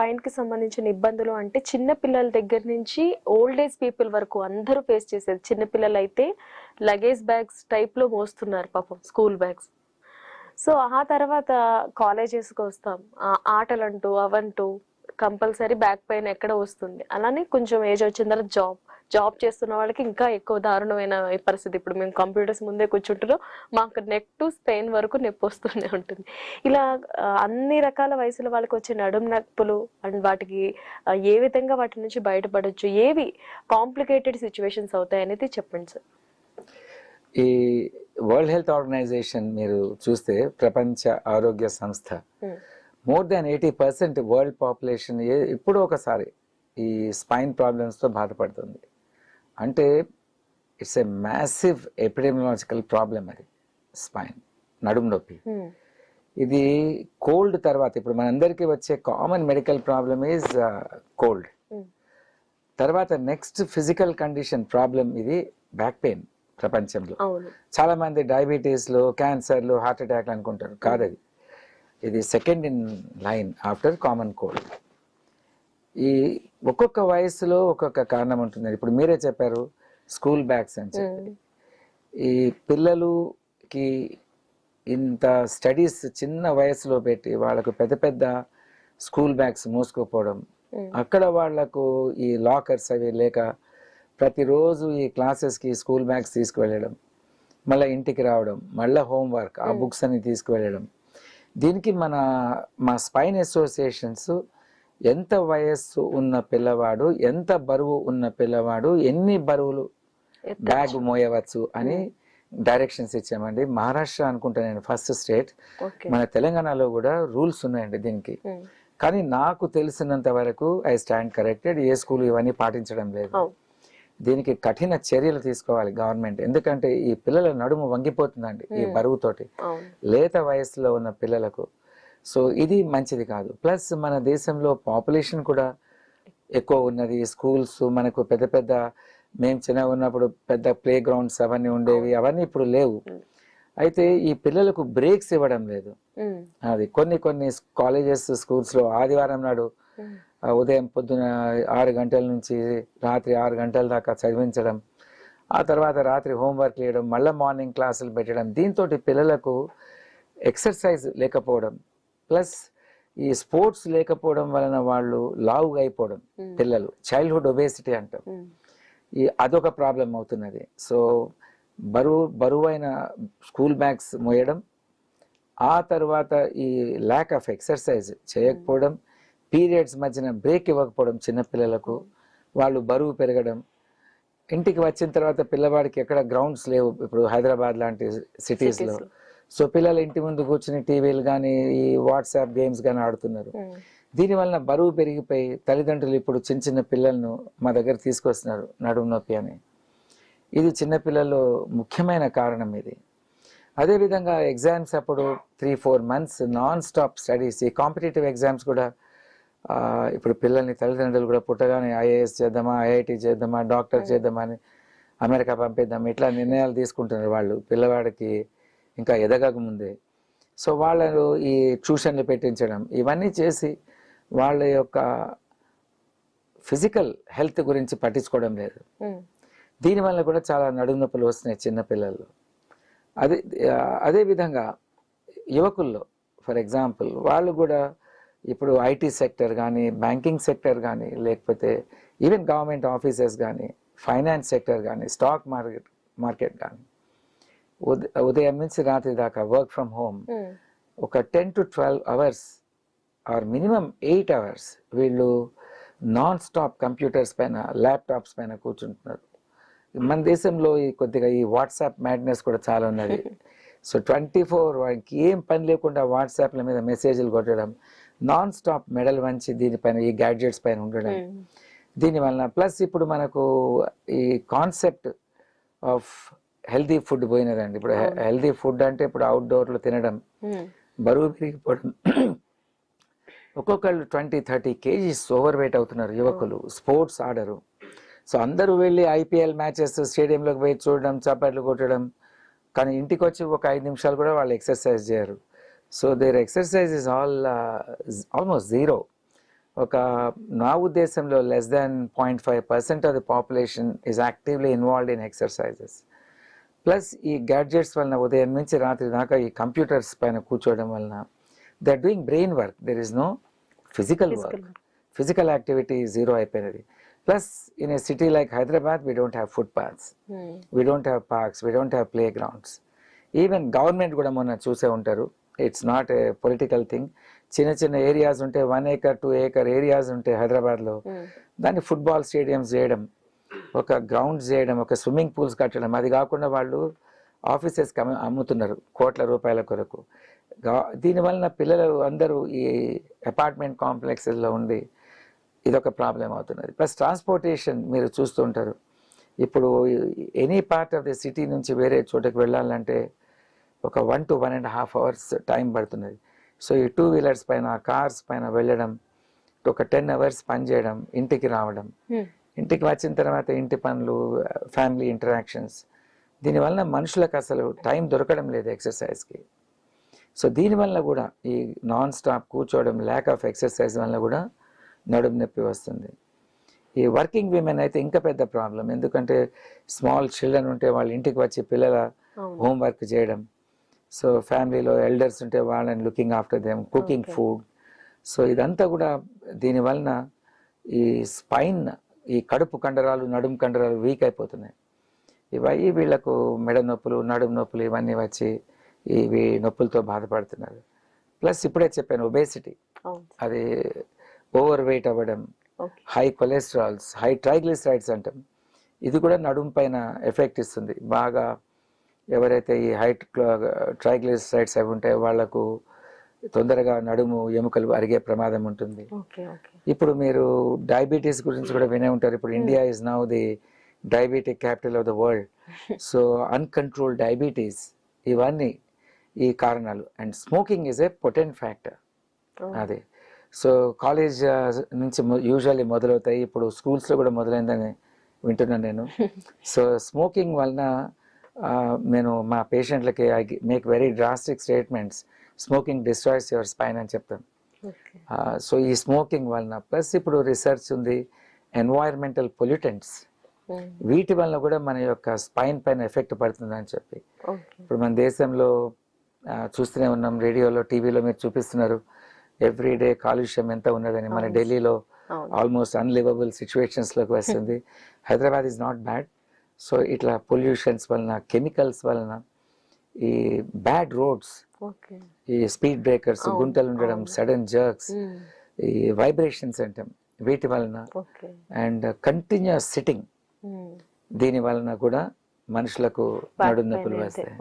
స్పైన్‌కి సంబంధించిన ఇబ్బందులు అంటే చిన్న పిల్లల దగ్గర నుంచి ఓల్డ్ ఏజ్ పీపుల్ వరకు అందరూ ఫేస్ చేసేది. చిన్న పిల్లలైతే లగేజ్ బ్యాగ్స్ టైప్‌లో మోస్తున్నారు పాపం స్కూల్ బ్యాగ్స్. సో, ఆ తర్వాత కాలేజెస్‌కొస్తాం. ఆటలంటూ, అవంటూ కంపల్సరీ బ్యాక్ పెయిన్ ఎక్కడో వస్తుంది. అలానే కొంచెం ఏజ్ వచ్చిన తర్వాత జాబ్ చేస్తున్న వాళ్ళకి ఇంకా ఎక్కువ దారుణమైన ఈ పరిస్థితి. ఇప్పుడు మేము కంప్యూటర్స్ ముందే కూర్చుంటున్నాం. మాకు నెక్ టు స్పెయిన్ వరకు నొప్పొస్తూనే ఉంటుంది. ఇలా అన్ని రకాల వయసుల వాళ్ళకొచ్చే నడుము నొప్పులు అండ్ వాటికి ఏ విధంగా వాటి నుంచి బయటపడొచ్చు? ఏవి కాంప్లికేటెడ్ సిట్యుయేషన్స్ అవుతాయనేది చెప్పండి సార్. ఈ వరల్డ్ హెల్త్ ఆర్గనైజేషన్ మీరు చూస్తే ప్రపంచ ఆరోగ్య సంస్థ మోర్ దాన్ 80% వరల్డ్ పాపులేషన్ ఎప్పుడో ఒకసారి ఈ స్పైన్ ప్రాబ్లమ్స్తో బాధపడుతుంది. అంటే ఇట్స్ ఎ మ్యాసివ్ ఎపిడెమియాలజికల్ ప్రాబ్లం అది స్పైన్, నడుము నొప్పి. ఇది కోల్డ్ తర్వాత ఇప్పుడు మనందరికీ వచ్చే common medical problem is cold. తర్వాత నెక్స్ట్ ఫిజికల్ కండిషన్ ప్రాబ్లం ఇది బ్యాక్ పెయిన్. ప్రపంచంలో చాలా మంది డయాబెటీస్లో, క్యాన్సర్లు, హార్ట్ అటాక్లు అనుకుంటారు. కాదది, ఇది second in line after common cold. ఈ ఒక్కొక్క వయసులో ఒక్కొక్క కారణం ఉంటుంది. ఇప్పుడు మీరే చెప్పారు స్కూల్ బ్యాగ్స్ అని చెప్పి. ఈ పిల్లలుకి ఇంత స్టడీస్ చిన్న వయసులో పెట్టి వాళ్ళకు పెద్ద పెద్ద స్కూల్ బ్యాగ్స్ మోసుకుపోవడం, అక్కడ వాళ్లకు ఈ లాకర్స్ అవి లేక ప్రతిరోజు ఈ క్లాసెస్కి స్కూల్ బ్యాగ్స్ తీసుకువెళ్ళడం, మళ్ళీ ఇంటికి రావడం, మళ్ళీ హోంవర్క్ ఆ బుక్స్ అని తీసుకువెళ్ళడం. దీనికి మా స్పైన్ అసోసియేషన్స్ ఎంత వయస్సు ఉన్న పిల్లవాడు, ఎంత బరువు ఉన్న పిల్లవాడు ఎన్ని బరువులు బ్యాగ్ మోయవచ్చు అని డైరెక్షన్స్ ఇచ్చామండి. మహారాష్ట్ర అనుకుంటా నేను ఫస్ట్ స్టేట్. మన తెలంగాణలో కూడా రూల్స్ ఉన్నాయండి దీనికి. కానీ నాకు తెలిసినంత వరకు I stand corrected. A school ఇవన్నీ పాటించడం లేదు. దీనికి కఠిన చర్యలు తీసుకోవాలి గవర్నమెంట్. ఎందుకంటే ఈ పిల్లల నడుము వంగిపోతుందండి ఈ బరువుతోటి, లేత వయసులో ఉన్న పిల్లలకు. సో ఇది మంచిది కాదు. ప్లస్ మన దేశంలో పాపులేషన్ కూడా ఎక్కువ ఉన్నది. స్కూల్స్ మనకు పెద్ద పెద్ద, మేము చిన్నగా ఉన్నప్పుడు పెద్ద ప్లే గ్రౌండ్స్ అవన్నీ ఉండేవి, అవన్నీ ఇప్పుడు లేవు. అయితే ఈ పిల్లలకు బ్రేక్స్ ఇవ్వడం లేదు. అది కొన్ని కాలేజెస్, స్కూల్స్లో ఆదివారం నాడు ఉదయం పొద్దున 6 గంటల నుంచి రాత్రి 6 గంటల దాకా చదివించడం, ఆ తర్వాత రాత్రి హోంవర్క్ చేయడం, మళ్ళీ మార్నింగ్ క్లాసులు పెట్టడం. దీంతో పిల్లలకు ఎక్సర్సైజ్ లేకపోవడం, ప్లస్ ఈ స్పోర్ట్స్ లేకపోవడం వలన వాళ్ళు లావుగా అయిపోవడం, పిల్లలు చైల్డ్హుడ్ ఒబేసిటీ అంటాం, అదొక ప్రాబ్లం అవుతున్నది. సో బరువైన స్కూల్ బ్యాగ్స్ మోయడం, ఆ తర్వాత ఈ ల్యాక్ ఆఫ్ ఎక్సర్సైజ్ చేయకపోవడం, పీరియడ్స్ మధ్యన బ్రేక్ ఇవ్వకపోవడం చిన్నపిల్లలకు, వాళ్ళు బరువు పెరగడం. ఇంటికి వచ్చిన తర్వాత పిల్లవాడికి ఎక్కడ గ్రౌండ్స్ లేవు ఇప్పుడు హైదరాబాద్ లాంటి సిటీస్లో. సో పిల్లలు ఇంటి ముందు కూర్చుని టీవీలు కానీ ఈ వాట్సాప్ గేమ్స్ కానీ ఆడుతున్నారు. దీనివల్ల బరువు పెరిగిపోయి తల్లిదండ్రులు ఇప్పుడు చిన్న పిల్లలను మా దగ్గర తీసుకొస్తున్నారు నడుము నొప్పి అని. ఇది చిన్నపిల్లల్లో ముఖ్యమైన కారణం ఇది. అదేవిధంగా ఎగ్జామ్స్ అప్పుడు 3-4 months నాన్ స్టాప్ స్టడీస్. ఈ కాంపిటేటివ్ ఎగ్జామ్స్ కూడా ఇప్పుడు పిల్లల్ని తల్లిదండ్రులు కూడా పుట్టగానే ఐఏఎస్ చేద్దామా, ఐఐటి చేద్దామా, డాక్టర్ చేద్దామా అని, అమెరికా పంపిద్దాం, ఇట్లా నిర్ణయాలు తీసుకుంటున్నారు వాళ్ళు పిల్లవాడికి ఇంకా ఎదగక ముందే. సో వాళ్ళు ఈ ట్యూషన్లు పెట్టించడం, ఇవన్నీ చేసి వాళ్ళ యొక్క ఫిజికల్ హెల్త్ గురించి పట్టించుకోవడం లేదు. దీనివల్ల కూడా చాలా నడుము నొప్పులు వస్తున్నాయి చిన్నపిల్లల్లో. అదేవిధంగా యువకుల్లో ఫర్ ఎగ్జాంపుల్ వాళ్ళు కూడా ఇప్పుడు ఐటీ సెక్టర్ కానీ, బ్యాంకింగ్ సెక్టర్ కానీ, లేకపోతే ఈవెన్ గవర్నమెంట్ ఆఫీసెస్ కానీ, ఫైనాన్స్ సెక్టర్ కానీ, స్టాక్ మార్కెట్ కానీ, ఉదయం నుంచి రాత్రి దాకా వర్క్ ఫ్రమ్ హోమ్ ఒక 10 to 12 hours or minimum 8 hours వీళ్ళు నాన్ స్టాప్ కంప్యూటర్స్ పైన, ల్యాప్టాప్స్ పైన కూర్చుంటున్నారు. మన దేశంలో కొద్దిగా ఈ వాట్సాప్ మ్యాడ్నెస్ కూడా చాలా ఉన్నది. సో 24 వాడికి ఏం పని లేకుండా వాట్సాప్ల మీద మెసేజ్లు కొట్టడం, నాన్ స్టాప్ మెడల్ వంచి దీనిపైన ఈ గ్యాడ్జెట్స్ పైన ఉండడం. దీనివలన ప్లస్ ఇప్పుడు మనకు ఈ కాన్సెప్ట్ ఆఫ్ హెల్తీ ఫుడ్ పోయినదండి. ఇప్పుడు హెల్తీ ఫుడ్ అంటే ఇప్పుడు అవుట్డోర్లో తినడం, బరువు పెరిగిపోవడం. ఒక్కొక్కళ్ళు 20-30 kgs ఓవర్ వెయిట్ అవుతున్నారు యువకులు. స్పోర్ట్స్ ఆడరు. సో అందరూ వెళ్ళి ఐపీఎల్ మ్యాచెస్ స్టేడియంలోకి పోయి చూడడం, చప్పట్లు కొట్టడం, కానీ ఇంటికి వచ్చి ఒక 5 నిమిషాలు కూడా వాళ్ళు ఎక్సర్సైజ్ చేయరు. So their exercise is almost zero. ఒక నా ఉద్దేశంలో less than 0.5% of the population is actively involved in exercises. Plus ఈ గ్యాడ్జెట్స్ వలన ఉదయం నుంచి రాత్రి దాకా ఈ కంప్యూటర్స్ పైన కూర్చోవడం వలన they are doing brain work, there is no physical work. Physical activity zero అయిపోయినది. Plus in a city like Hyderabad we don't have footpaths, we don't have parks, we don't have playgrounds. Even government కూడా మొన్న చూసే ఉంటారు, it's not a political thing. చిన్న చిన్న areas ఉంటే 1 acre 2 acre areas ఉంటే హైదరాబాద్లో దాన్ని ఫుట్బాల్ స్టేడియంస్ చేయడం, ఒక గ్రౌండ్స్ చేయడం, ఒక స్విమ్మింగ్ పూల్స్ కట్టడం. అది కాకుండా వాళ్ళు ఆఫీసెస్కి అమ్ముతున్నారు కోట్ల రూపాయల కొరకు. దీనివలన పిల్లలు అందరూ ఈ అపార్ట్మెంట్ కాంప్లెక్సెస్లో ఉండి ఇదొక ప్రాబ్లం అవుతున్నది. ప్లస్ ట్రాన్స్పోర్టేషన్ మీరు చూస్తుంటారు, ఇప్పుడు any part of the city నుంచి వేరే చోటకి వెళ్ళాలంటే ఒక 1 to 1.5 hours టైం పడుతున్నది. సో ఈ 2 wheelers పైన కార్స్ పైన వెళ్ళడం, ఒక 10 hours పని చేయడం, ఇంటికి రావడం, ఇంటికి వచ్చిన తర్వాత ఇంటి పనులు, ఫ్యామిలీ ఇంటరాక్షన్స్, దీనివల్ల మనుషులకు అసలు టైం దొరకడం లేదు ఎక్సర్సైజ్కి. సో దీనివల్ల కూడా ఈ నాన్ స్టాప్ కూర్చోవడం, ల్యాక్ ఆఫ్ ఎక్సర్సైజ్ వల్ల కూడా నడుము నొప్పి వస్తుంది. ఈ వర్కింగ్ విమెన్ అయితే ఇంకా పెద్ద ప్రాబ్లం, ఎందుకంటే స్మాల్ చిల్డ్రన్ ఉంటే వాళ్ళ ఇంటికి వచ్చి పిల్లల హోంవర్క్ చేయడం, సో ఫ్యామిలీలో ఎల్డర్స్ ఉంటే వాళ్ళని looking after them, cooking food. So ఇదంతా కూడా దీనివలన ఈ స్పైన్, ఈ కడుపు కండరాలు, నడుము కండరాలు వీక్ అయిపోతున్నాయి. ఇవన్నీ వీళ్ళకు మెడ నొప్పులు, నడుము నొప్పులు ఇవన్నీ వచ్చి ఇవి నొప్పులతో బాధపడుతున్నారు. ప్లస్ ఇప్పుడే చెప్పాను ఒబేసిటీ, అది ఓవర్ వెయిట్ అవ్వడం, హై కొలెస్ట్రాల్స్, హై ట్రైగ్లిసరైడ్స్ అంటాం, ఇది కూడా నడుము పైన ఎఫెక్ట్ ఇస్తుంది బాగా. ఎవరైతే ఈ హై ట్రైగ్లిసరైడ్స్ అవి ఉంటాయో వాళ్లకు తొందరగా నడుము ఎముకలు అరిగే ప్రమాదం ఉంటుంది. ఇప్పుడు మీరు డయాబెటీస్ గురించి కూడా వినే ఉంటారు. ఇప్పుడు India is now the diabetic capital of the world. So uncontrolled diabetes, ఇవన్నీ ఈ కారణాలు. And smoking is a potent factor. అదే సో కాలేజ్ నుంచి యూజువల్లీ మొదలవుతాయి, ఇప్పుడు స్కూల్స్లో కూడా మొదలైందని వింటున్నాను నేను. సో స్మోకింగ్ వలన నేను మా పేషెంట్లకి I make very drastic statements, smoking destroys your spine అని చెప్తాను. సో ఈ స్మోకింగ్ వలన ప్లస్ ఇప్పుడు రిసర్చ్ ఉంది, ఎన్వైర్మెంటల్ పొల్యూటెంట్స్, వీటి వలన కూడా మన యొక్క స్పైన్ పైన ఎఫెక్ట్ పడుతుందని చెప్పి ఇప్పుడు మన దేశంలో చూస్తూనే ఉన్నాం, రేడియోలో టీవీలో మీరు చూపిస్తున్నారు ఎవ్రీడే కాలుష్యం ఎంత ఉన్నదని. మన ఢిల్లీలో ఆల్మోస్ట్ అన్లివబుల్ సిచ్యువేషన్స్లోకి వస్తుంది. Hyderabad is not bad. So ఇట్లా పొల్యూషన్స్ వలన, కెమికల్స్ వలన, ఈ బ్యాడ్ రోడ్స్, ఈ స్పీడ్ బ్రేకర్స్, గుంటలు ఉండడం, సడన్ జర్క్స్, ఈ వైబ్రేషన్స్ అంటాం, వీటి వలన, అండ్ కంటిన్యూస్ సిట్టింగ్, దీని వలన కూడా మనుషులకు నడుము నొప్పులు వస్తాయి.